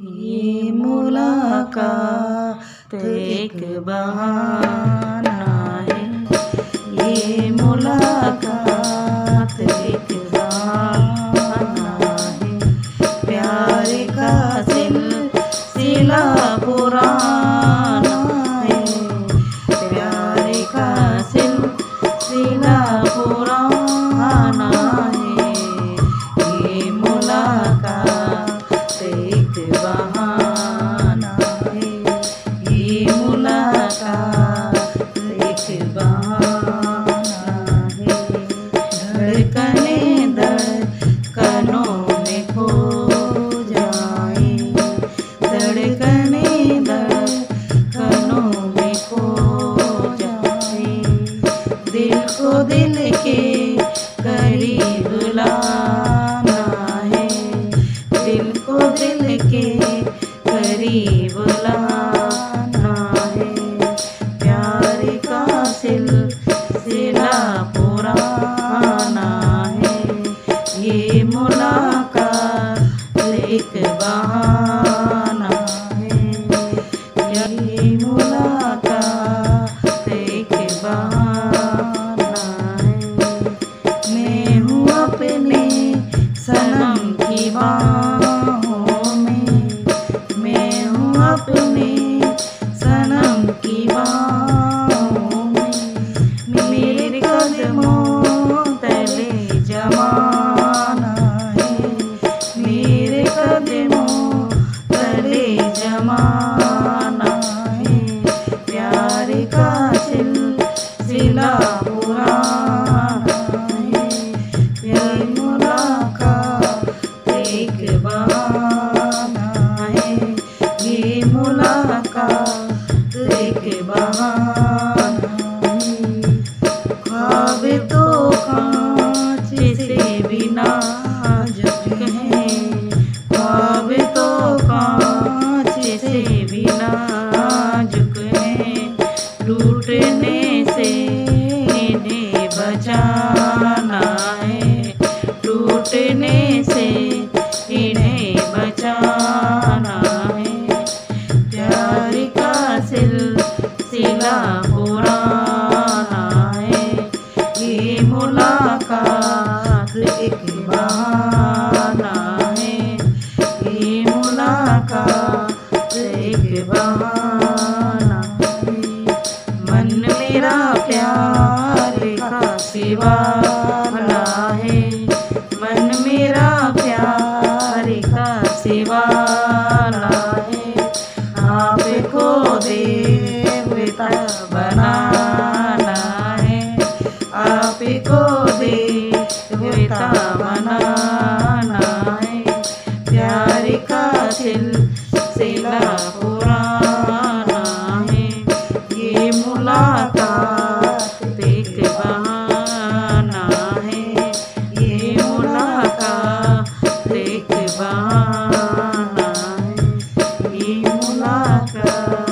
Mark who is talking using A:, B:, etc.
A: ये मुलाकात एक बहाना है, ये मुलाकात एक बहाना है। प्यार का सिलसिला पुराना है, प्यार का सिलसिला पुराना है। ये मुलाकात एक बहाना है, ये मुलाकात एक बहाना है। धड़कनें धड़कनों में खो जाए, धड़कनें धड़कनों में खो जाए। दिल को दिल के करीब लाना है, दिल को दिल के करीब लाना है। प्यार का सिलसिला पुराना है, ये मुलाकात एक बहाना है, ये मुलाकात एक बहाना है। मैं हूँ अपने सनम की बाहों में, मैं हूँ अपने सनम की बाहों में। मेरे कदमों तले जमाना है, मेरे कदमों तले जमाना है। प्यार का सिलसिला पुराना है, ये मुलाकात एक बहाना है, ये मुलाकात एक बहाना है। ख्वाब तो कांच से भी नाजुक हैं, ख्वाब तो कांच से भी नाजुक हैं। टूटने से इन्हें बचाना है, टूटने से इन्हें बचाना है। प्यार का सिलसिला पुराना है, ये मुलाकात एक बहाना है, ये मुलाकात एक बहाना है। मन मेरा प्यार का सिवाना है, मन मेरा प्यार का सिवाना है। आपको देवता बनाना है, आपको देवता बनाना है। प्यार का सिलसिला पुराना है, ये मुलाकात एक बहाना है, ये मुलाकात एक बहाना है, ये मुलाकात।